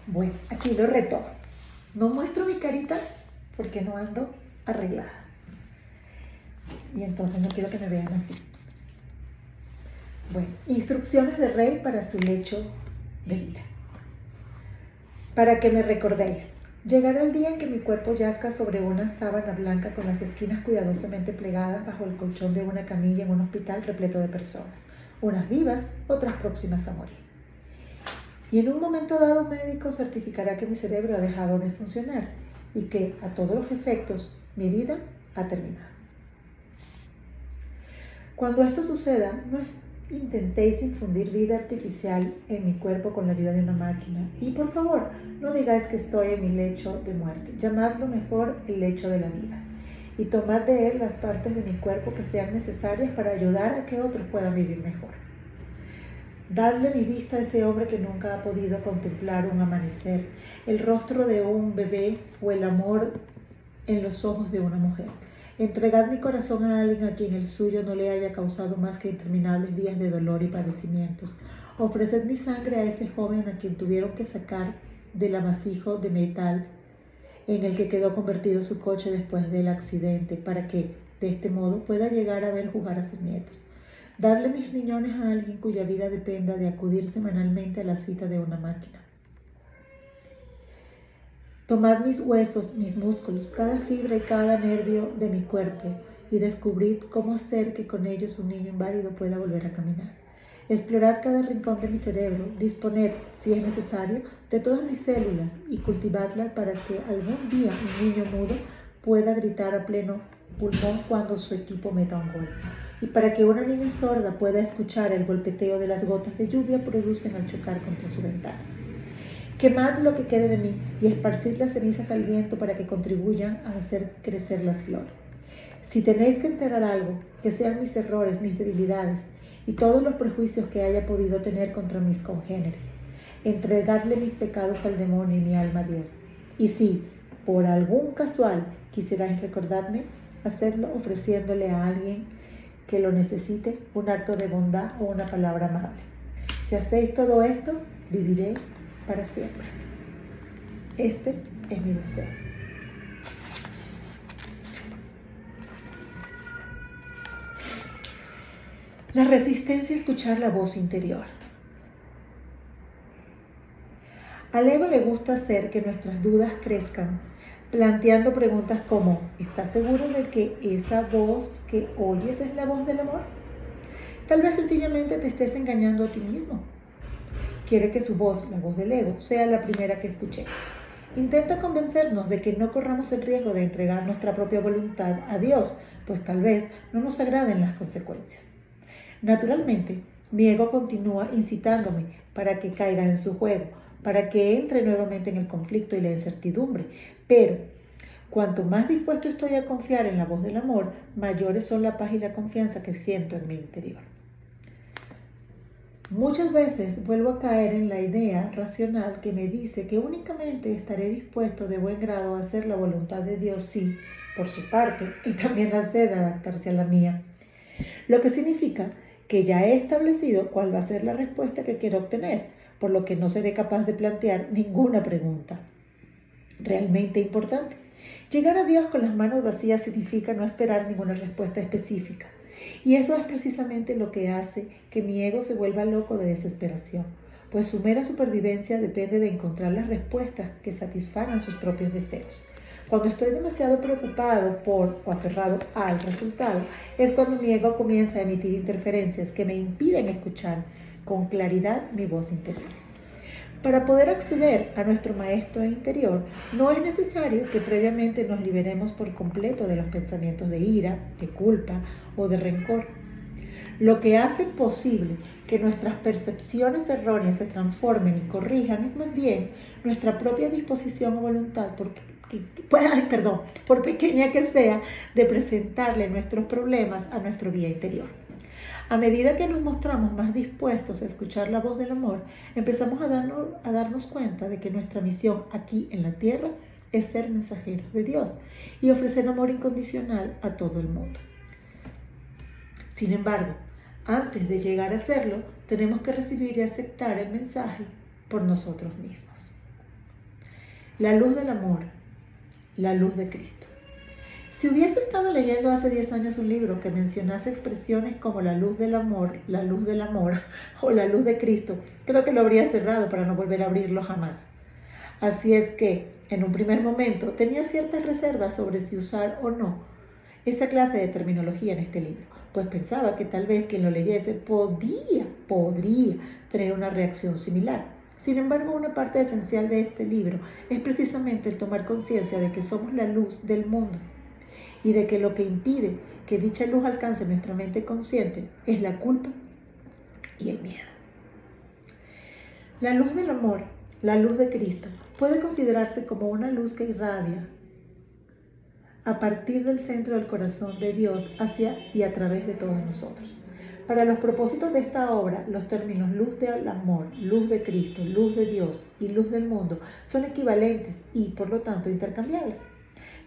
Bueno, aquí lo retomo. No muestro mi carita porque no ando arreglada. Y entonces no quiero que me vean así. Bueno, instrucciones de Rey para su lecho de vida. Para que me recordéis, llegará el día en que mi cuerpo yazca sobre una sábana blanca con las esquinas cuidadosamente plegadas bajo el colchón de una camilla en un hospital repleto de personas, unas vivas, otras próximas a morir. Y en un momento dado un médico certificará que mi cerebro ha dejado de funcionar y que, a todos los efectos, mi vida ha terminado. Cuando esto suceda, no intentéis infundir vida artificial en mi cuerpo con la ayuda de una máquina. Y por favor, no digáis que estoy en mi lecho de muerte. Llamadlo mejor el lecho de la vida. Y tomad de él las partes de mi cuerpo que sean necesarias para ayudar a que otros puedan vivir mejor. Dadle mi vista a ese hombre que nunca ha podido contemplar un amanecer, el rostro de un bebé o el amor en los ojos de una mujer. Entregad mi corazón a alguien a quien el suyo no le haya causado más que interminables días de dolor y padecimientos. Ofreced mi sangre a ese joven a quien tuvieron que sacar del amasijo de metal en el que quedó convertido su coche después del accidente, para que, de este modo, pueda llegar a ver jugar a sus nietos. Dadle mis riñones a alguien cuya vida dependa de acudir semanalmente a la cita de una máquina. Tomad mis huesos, mis músculos, cada fibra y cada nervio de mi cuerpo y descubrid cómo hacer que con ellos un niño inválido pueda volver a caminar. Explorad cada rincón de mi cerebro, disponed, si es necesario, de todas mis células y cultivadlas para que algún día un niño mudo pueda gritar a pleno pulmón cuando su equipo meta un gol. Y para que una niña sorda pueda escuchar el golpeteo de las gotas de lluvia producen al chocar contra su ventana. Quemad lo que quede de mí y esparcid las cenizas al viento para que contribuyan a hacer crecer las flores. Si tenéis que enterrar algo, que sean mis errores, mis debilidades y todos los prejuicios que haya podido tener contra mis congéneres. Entregadle mis pecados al demonio y mi alma a Dios. Y si, por algún casual, quisierais recordarme, hacedlo ofreciéndole a alguien que lo necesite un acto de bondad o una palabra amable. Si hacéis todo esto, viviré para siempre. Este es mi deseo. La resistencia a escuchar la voz interior. Al ego le gusta hacer que nuestras dudas crezcan, planteando preguntas como: ¿estás seguro de que esa voz que oyes es la voz del amor? Tal vez sencillamente te estés engañando a ti mismo. Quiere que su voz, la voz del ego, sea la primera que escuchemos. Intenta convencernos de que no corramos el riesgo de entregar nuestra propia voluntad a Dios, pues tal vez no nos agraden las consecuencias. Naturalmente, mi ego continúa incitándome para que caiga en su juego, para que entre nuevamente en el conflicto y la incertidumbre. Pero, cuanto más dispuesto estoy a confiar en la voz del amor, mayores son la paz y la confianza que siento en mi interior. Muchas veces vuelvo a caer en la idea racional que me dice que únicamente estaré dispuesto de buen grado a hacer la voluntad de Dios si, por su parte, Él también accede a adaptarse a la mía. Lo que significa que ya he establecido cuál va a ser la respuesta que quiero obtener, por lo que no seré capaz de plantear ninguna pregunta realmente importante. Llegar a Dios con las manos vacías significa no esperar ninguna respuesta específica. Y eso es precisamente lo que hace que mi ego se vuelva loco de desesperación, pues su mera supervivencia depende de encontrar las respuestas que satisfagan sus propios deseos. Cuando estoy demasiado preocupado por o aferrado al resultado, es cuando mi ego comienza a emitir interferencias que me impiden escuchar con claridad mi voz interior. Para poder acceder a nuestro maestro interior, no es necesario que previamente nos liberemos por completo de los pensamientos de ira, de culpa o de rencor. Lo que hace posible que nuestras percepciones erróneas se transformen y corrijan es más bien nuestra propia disposición o voluntad, por pequeña que sea, de presentarle nuestros problemas a nuestro guía interior. A medida que nos mostramos más dispuestos a escuchar la voz del amor, empezamos a darnos cuenta de que nuestra misión aquí en la tierra es ser mensajeros de Dios y ofrecer amor incondicional a todo el mundo. Sin embargo, antes de llegar a hacerlo, tenemos que recibir y aceptar el mensaje por nosotros mismos. La luz del amor, la luz de Cristo. Si hubiese estado leyendo hace 10 años un libro que mencionase expresiones como la luz del amor o la luz de Cristo, creo que lo habría cerrado para no volver a abrirlo jamás. Así es que, en un primer momento, tenía ciertas reservas sobre si usar o no esa clase de terminología en este libro, pues pensaba que tal vez quien lo leyese podría tener una reacción similar. Sin embargo, una parte esencial de este libro es precisamente el tomar conciencia de que somos la luz del mundo y de que lo que impide que dicha luz alcance nuestra mente consciente es la culpa y el miedo. La luz del amor, la luz de Cristo, puede considerarse como una luz que irradia a partir del centro del corazón de Dios hacia y a través de todos nosotros. Para los propósitos de esta obra, los términos luz del amor, luz de Cristo, luz de Dios y luz del mundo son equivalentes y, por lo tanto, intercambiables.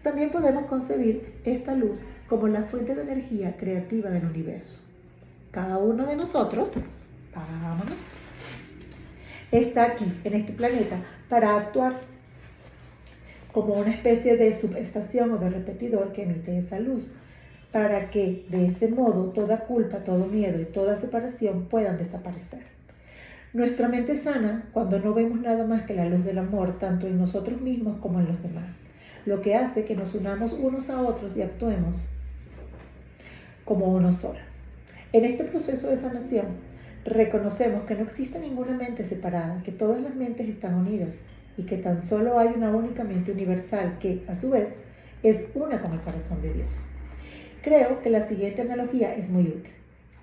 También podemos concebir esta luz como la fuente de energía creativa del universo. Cada uno de nosotros, vámonos, está aquí, en este planeta, para actuar como una especie de subestación o de repetidor que emite esa luz, para que de ese modo toda culpa, todo miedo y toda separación puedan desaparecer. Nuestra mente sana cuando no vemos nada más que la luz del amor, tanto en nosotros mismos como en los demás, lo que hace que nos unamos unos a otros y actuemos como uno solo. En este proceso de sanación, reconocemos que no existe ninguna mente separada, que todas las mentes están unidas y que tan solo hay una única mente universal que, a su vez, es una con el corazón de Dios. Creo que la siguiente analogía es muy útil,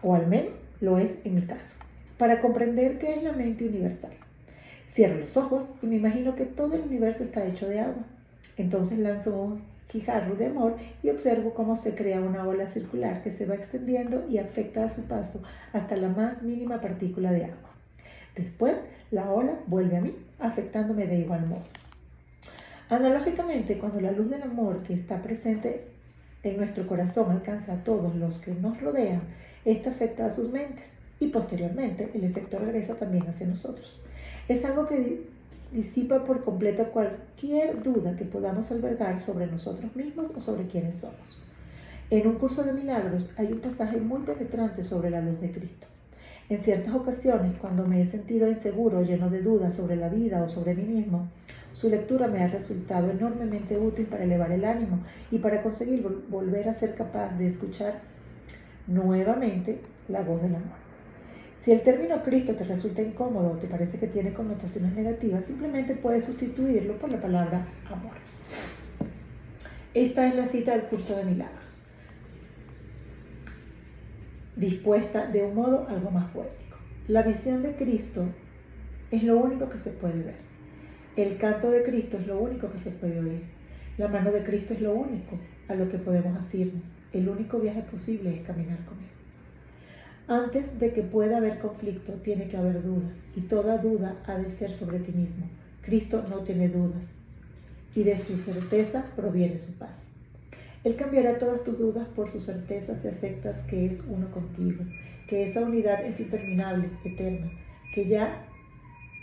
o al menos lo es en mi caso, para comprender qué es la mente universal. Cierro los ojos y me imagino que todo el universo está hecho de agua. Entonces lanzo un guijarro de amor y observo cómo se crea una ola circular que se va extendiendo y afecta a su paso hasta la más mínima partícula de agua. Después, la ola vuelve a mí, afectándome de igual modo. Analógicamente, cuando la luz del amor que está presente en nuestro corazón alcanza a todos los que nos rodean, esta afecta a sus mentes y posteriormente el efecto regresa también hacia nosotros. Es algo que disipa por completo cualquier duda que podamos albergar sobre nosotros mismos o sobre quiénes somos. En un curso de milagros hay un pasaje muy penetrante sobre la luz de Cristo. En ciertas ocasiones, cuando me he sentido inseguro o lleno de dudas sobre la vida o sobre mí mismo, su lectura me ha resultado enormemente útil para elevar el ánimo y para conseguir volver a ser capaz de escuchar nuevamente la voz del amor. Si el término Cristo te resulta incómodo o te parece que tiene connotaciones negativas, simplemente puedes sustituirlo por la palabra amor. Esta es la cita del curso de milagros, dispuesta de un modo algo más poético. La visión de Cristo es lo único que se puede ver. El canto de Cristo es lo único que se puede oír. La mano de Cristo es lo único a lo que podemos asirnos. El único viaje posible es caminar con Él. Antes de que pueda haber conflicto, tiene que haber duda, y toda duda ha de ser sobre ti mismo. Cristo no tiene dudas, y de su certeza proviene su paz. Él cambiará todas tus dudas por su certeza si aceptas que es uno contigo, que esa unidad es interminable, eterna, que ya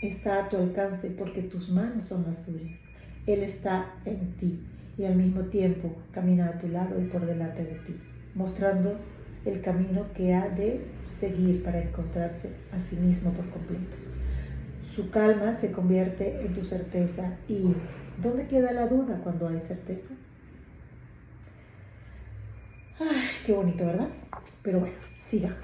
está a tu alcance porque tus manos son las suyas. Él está en ti y al mismo tiempo camina a tu lado y por delante de ti, mostrando el camino que ha de seguir para encontrarse a sí mismo por completo. Su calma se convierte en tu certeza. ¿Y dónde queda la duda cuando hay certeza? Ay, qué bonito, ¿verdad? Pero bueno, sigamos.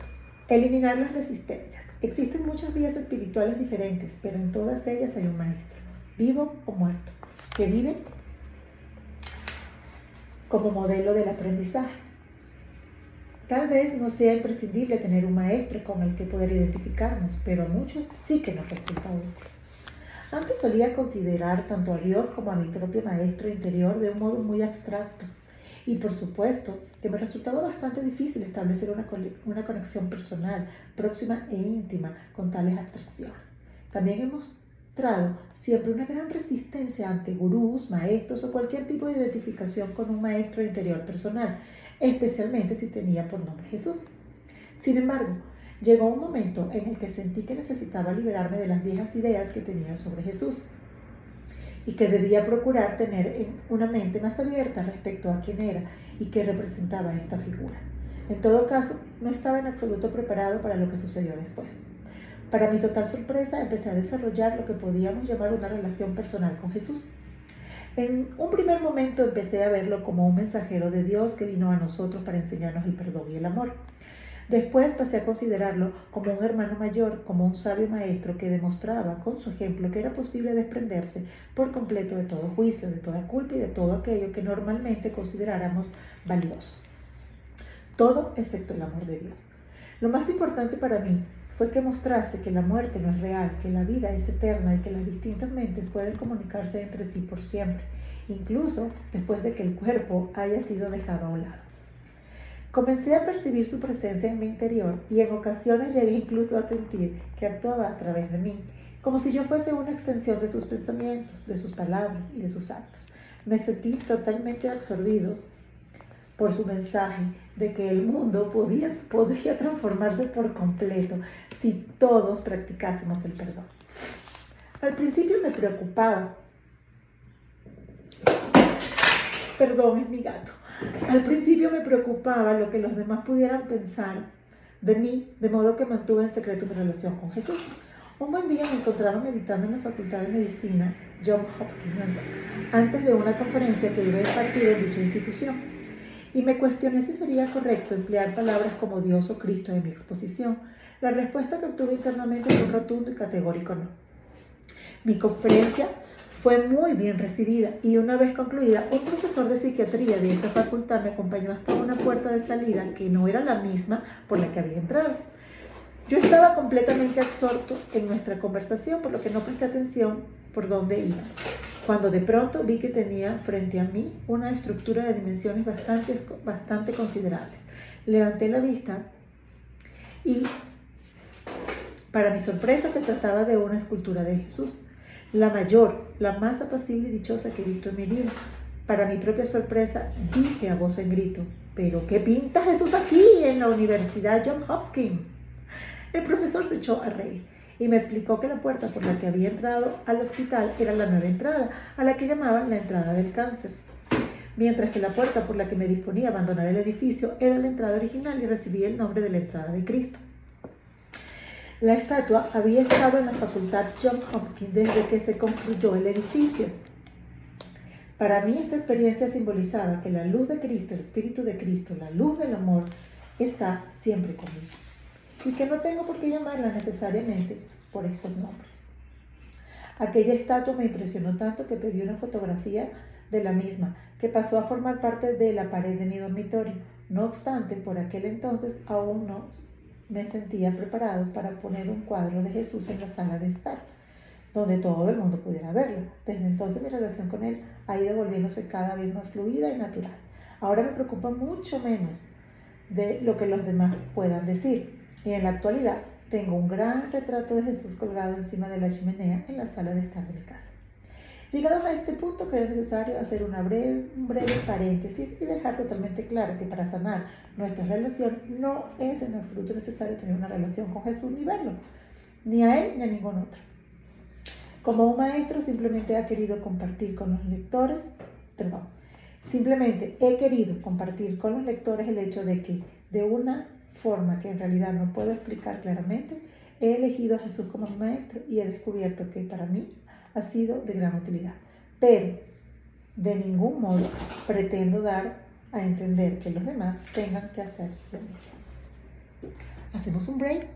Eliminar las resistencias. Existen muchas vías espirituales diferentes, pero en todas ellas hay un maestro, vivo o muerto, que vive como modelo del aprendizaje. Tal vez no sea imprescindible tener un maestro con el que poder identificarnos, pero a muchos sí que nos resulta útil. Antes solía considerar tanto a Dios como a mi propio maestro interior de un modo muy abstracto. Y por supuesto que me resultaba bastante difícil establecer una conexión personal, próxima e íntima con tales abstracciones. También he mostrado siempre una gran resistencia ante gurús, maestros o cualquier tipo de identificación con un maestro interior personal, especialmente si tenía por nombre Jesús. Sin embargo, llegó un momento en el que sentí que necesitaba liberarme de las viejas ideas que tenía sobre Jesús. y que debía procurar tener una mente más abierta respecto a quién era y qué representaba esta figura. En todo caso, no estaba en absoluto preparado para lo que sucedió después. Para mi total sorpresa, empecé a desarrollar lo que podíamos llamar una relación personal con Jesús. En un primer momento empecé a verlo como un mensajero de Dios que vino a nosotros para enseñarnos el perdón y el amor. Después pasé a considerarlo como un hermano mayor, como un sabio maestro que demostraba con su ejemplo que era posible desprenderse por completo de todo juicio, de toda culpa y de todo aquello que normalmente consideráramos valioso. Todo excepto el amor de Dios. Lo más importante para mí fue que mostrase que la muerte no es real, que la vida es eterna y que las distintas mentes pueden comunicarse entre sí por siempre, incluso después de que el cuerpo haya sido dejado a un lado. Comencé a percibir su presencia en mi interior y en ocasiones llegué incluso a sentir que actuaba a través de mí, como si yo fuese una extensión de sus pensamientos, de sus palabras y de sus actos. Me sentí totalmente absorbido por su mensaje de que el mundo podría transformarse por completo si todos practicásemos el perdón. Al principio me preocupaba. Perdón, es mi gato. Al principio me preocupaba lo que los demás pudieran pensar de mí, de modo que mantuve en secreto mi relación con Jesús. Un buen día me encontraba meditando en la Facultad de Medicina Johns Hopkins antes de una conferencia que iba a impartir en dicha institución, y me cuestioné si sería correcto emplear palabras como Dios o Cristo en mi exposición. La respuesta que obtuve internamente fue un rotundo y categórico no. Mi conferencia fue muy bien recibida y una vez concluida, un profesor de psiquiatría de esa facultad me acompañó hasta una puerta de salida que no era la misma por la que había entrado. Yo estaba completamente absorto en nuestra conversación, por lo que no presté atención por dónde iba, cuando de pronto vi que tenía frente a mí una estructura de dimensiones bastante considerables. Levanté la vista y, para mi sorpresa, se trataba de una escultura de Jesús. La mayor, la más apacible y dichosa que he visto en mi vida. Para mi propia sorpresa, dije a voz en grito: ¿pero qué pinta Jesús aquí en la Universidad Johns Hopkins? El profesor se echó a reír y me explicó que la puerta por la que había entrado al hospital era la nueva entrada, a la que llamaban la entrada del cáncer, mientras que la puerta por la que me disponía a abandonar el edificio era la entrada original y recibía el nombre de la entrada de Cristo. La estatua había estado en la Facultad Johns Hopkins desde que se construyó el edificio. Para mí esta experiencia simbolizaba que la luz de Cristo, el Espíritu de Cristo, la luz del amor, está siempre conmigo y que no tengo por qué llamarla necesariamente por estos nombres. Aquella estatua me impresionó tanto que pedí una fotografía de la misma, que pasó a formar parte de la pared de mi dormitorio. No obstante, por aquel entonces aún no me sentía preparado para poner un cuadro de Jesús en la sala de estar, donde todo el mundo pudiera verlo. Desde entonces mi relación con él ha ido volviéndose cada vez más fluida y natural. Ahora me preocupa mucho menos de lo que los demás puedan decir. Y en la actualidad tengo un gran retrato de Jesús colgado encima de la chimenea en la sala de estar de mi casa. Llegados a este punto, creo necesario hacer un breve paréntesis y dejar totalmente claro que para sanar nuestra relación no es en absoluto necesario tener una relación con Jesús ni verlo, ni a él ni a ningún otro. Como un maestro simplemente he querido compartir con los lectores el hecho de que, de una forma que en realidad no puedo explicar claramente, he elegido a Jesús como mi maestro y he descubierto que para mí ha sido de gran utilidad. Pero de ningún modo pretendo dar a entender que los demás tengan que hacer lo mismo. ¿Hacemos un break?